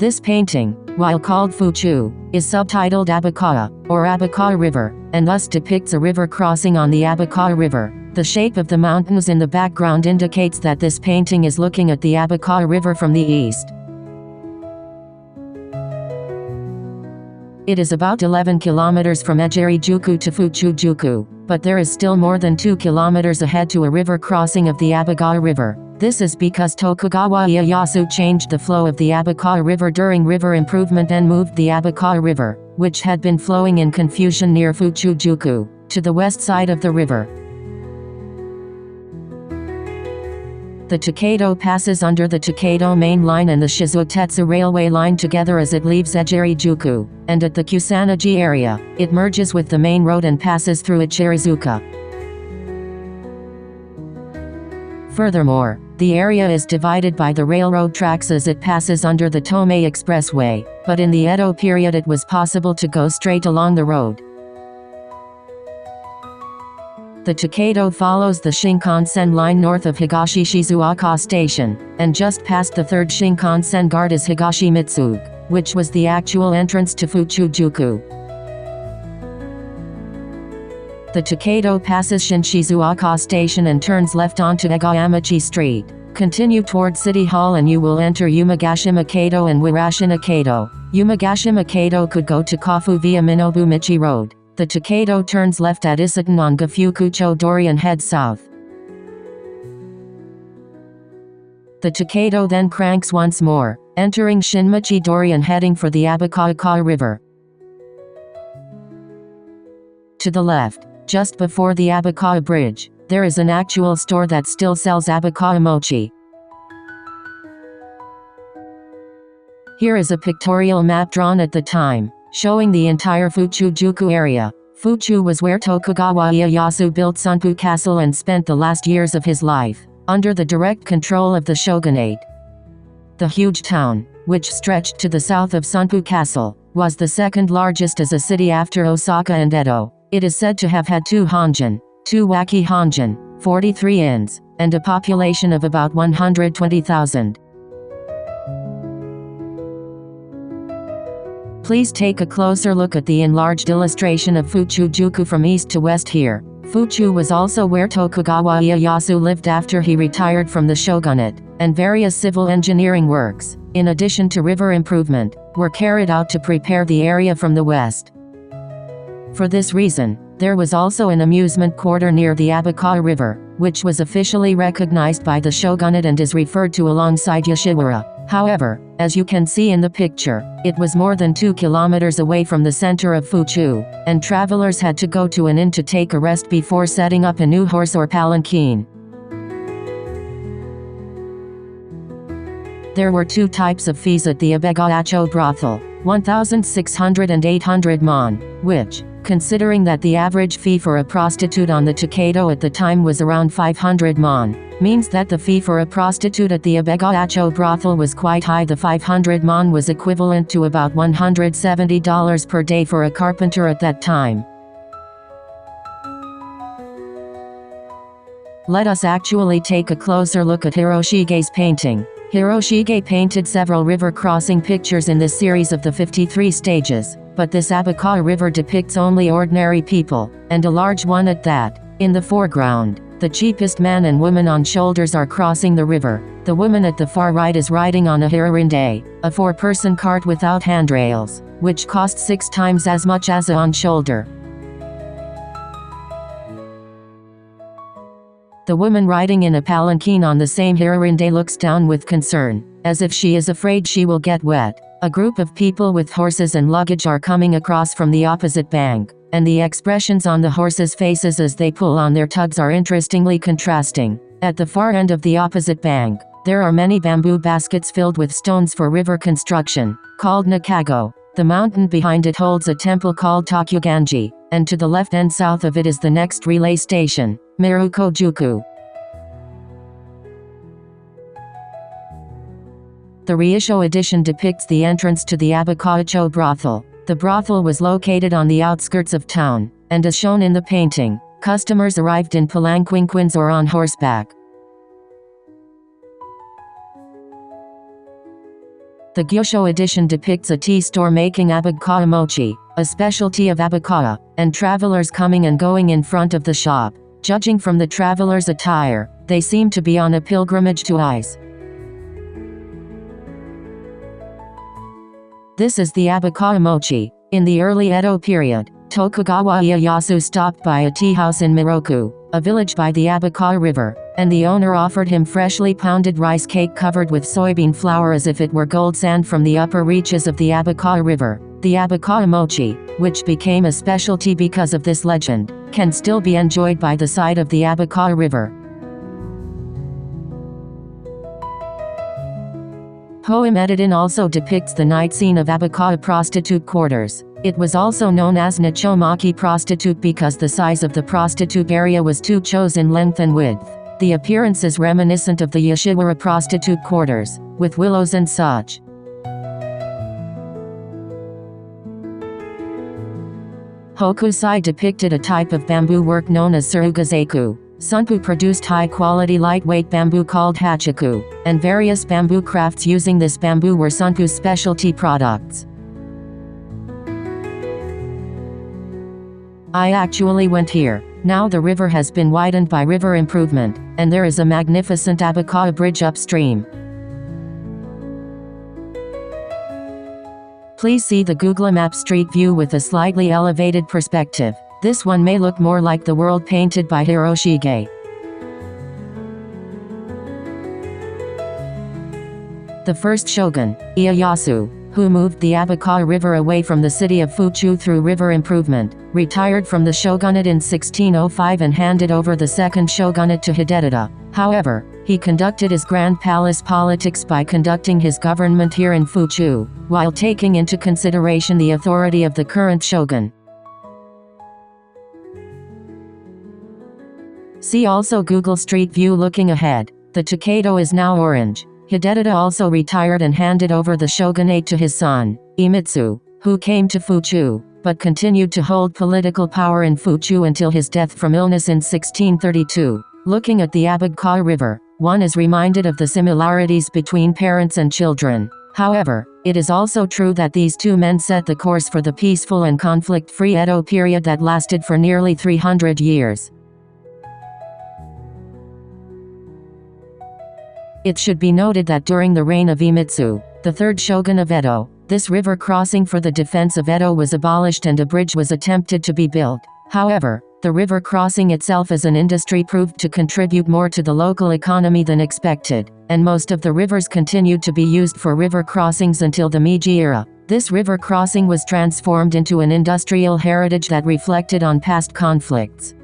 This painting, while called Fuchu, is subtitled Abekawa, or Abekawa River, and thus depicts a river crossing on the Abekawa River. The shape of the mountains in the background indicates that this painting is looking at the Abekawa River from the east. It is about 11 kilometers from Ejiri-juku to Fuchu-juku, but there is still more than 2 kilometers ahead to a river crossing of the Abegawa River. This is because Tokugawa Ieyasu changed the flow of the Abekawa River during river improvement and moved the Abekawa River, which had been flowing in confusion near Fuchu-juku, to the west side of the river. The Tokaido passes under the Tokaido main line and the Shizuotetsu railway line together as it leaves Ejiri-juku, and at the Kusanagi area, it merges with the main road and passes through Ejiri-juku. Furthermore, the area is divided by the railroad tracks as it passes under the Tomei Expressway, but in the Edo period it was possible to go straight along the road. The Tokaido follows the Shinkansen line north of Higashi Shizuoka Station, and just past the 3rd Shinkansen guard is Higashi Mitsugu, which was the actual entrance to Fuchu-juku. The Tokaido passes Shizuoka Station and turns left onto Egayamachi Street. Continue toward City Hall and you will enter Umegashima-kaido and Warashina-kaido. Umegashima-kaido could go to Kofu via Minobu-michi Road. The Tokaido turns left at Isatan on Gafukucho-dori and heads south. The Tokaido then cranks once more, entering Shinmachi-dori and heading for the Abekawa River. To the left, just before the Abekawa Bridge, there is an actual store that still sells Abekawa mochi. Here is a pictorial map drawn at the time, showing the entire Fuchu-juku area. Fuchu was where Tokugawa Ieyasu built Sunpu Castle and spent the last years of his life, under the direct control of the shogunate. The huge town, which stretched to the south of Sunpu Castle, was the second largest as a city after Osaka and Edo. It is said to have had 2 honjin, 2 waki honjin, 43 inns, and a population of about 120,000. Please take a closer look at the enlarged illustration of Fuchu-juku from east to west here. Fuchu was also where Tokugawa Ieyasu lived after he retired from the shogunate, and various civil engineering works, in addition to river improvement, were carried out to prepare the area from the west. For this reason, there was also an amusement quarter near the Abekawa River, which was officially recognized by the shogunate and is referred to alongside Yoshiwara. However, as you can see in the picture, it was more than 2 kilometers away from the center of Fuchu, and travelers had to go to an inn to take a rest before setting up a new horse or palanquin. There were 2 types of fees at the Abegawa brothel, 1,600 and 800 mon, which, considering that the average fee for a prostitute on the Tokaido at the time was around 500 mon, means that the fee for a prostitute at the Abegawa brothel was quite high. The 500 mon was equivalent to about $170 per day for a carpenter at that time. Let us actually take a closer look at Hiroshige's painting. Hiroshige painted several river crossing pictures in this series of the 53 stages, but this Abekawa River depicts only ordinary people, and a large one at that. In the foreground, the cheapest man and woman on shoulders are crossing the river. The woman at the far right is riding on a hirorinde, a 4-person cart without handrails, which costs 6 times as much as a on-shoulder. The woman riding in a palanquin on the same hirorinde looks down with concern, as if she is afraid she will get wet. A group of people with horses and luggage are coming across from the opposite bank, and the expressions on the horses' faces as they pull on their tugs are interestingly contrasting. At the far end of the opposite bank, there are many bamboo baskets filled with stones for river construction, called nakago. The mountain behind it holds a temple called Tokuganji, and to the left and south of it is the next relay station, Miruko-juku. The Reisho edition depicts the entrance to the Abekawa brothel. The brothel was located on the outskirts of town, and as shown in the painting, customers arrived in palanquins or on horseback. The Gyosho edition depicts a tea store making Abekawa mochi, a specialty of Abekawa, and travelers coming and going in front of the shop. Judging from the travelers' attire, they seem to be on a pilgrimage to Ise. This is the Abekawa mochi. In the early Edo period, Tokugawa Ieyasu stopped by a tea house in Miroku, a village by the Abekawa River, and the owner offered him freshly pounded rice cake covered with soybean flour as if it were gold sand from the upper reaches of the Abekawa River. The Abekawa mochi, which became a specialty because of this legend, can still be enjoyed by the side of the Abekawa River. Poem edited also depicts the night scene of Abekawa prostitute quarters. It was also known as Nichomaki prostitute because the size of the prostitute area was 2 chos in length and width. The appearance is reminiscent of the Yoshiwara prostitute quarters, with willows and such. Hokusai depicted a type of bamboo work known as surugazeku. Sunpu produced high-quality lightweight bamboo called hachiku, and various bamboo crafts using this bamboo were Sunpu's specialty products. I actually went here. Now the river has been widened by river improvement, and there is a magnificent Abekawa bridge upstream. Please see the Google Maps street view with a slightly elevated perspective. This one may look more like the world painted by Hiroshige. The first shogun, Ieyasu, who moved the Abekawa River away from the city of Fuchu through river improvement, retired from the shogunate in 1605 and handed over the second shogunate to Hidetada. However, he conducted his grand palace politics by conducting his government here in Fuchu, while taking into consideration the authority of the current shogun. See also Google Street View looking ahead. The Tokaido is now orange. Hidetada also retired and handed over the shogunate to his son, Iemitsu, who came to Fuchu, but continued to hold political power in Fuchu until his death from illness in 1632. Looking at the Abekawa River, one is reminded of the similarities between parents and children. However, it is also true that these two men set the course for the peaceful and conflict-free Edo period that lasted for nearly 300 years. It should be noted that during the reign of Iemitsu, the third shogun of Edo, this river crossing for the defense of Edo was abolished and a bridge was attempted to be built. However, the river crossing itself as an industry proved to contribute more to the local economy than expected, and most of the rivers continued to be used for river crossings until the Meiji era. This river crossing was transformed into an industrial heritage that reflected on past conflicts.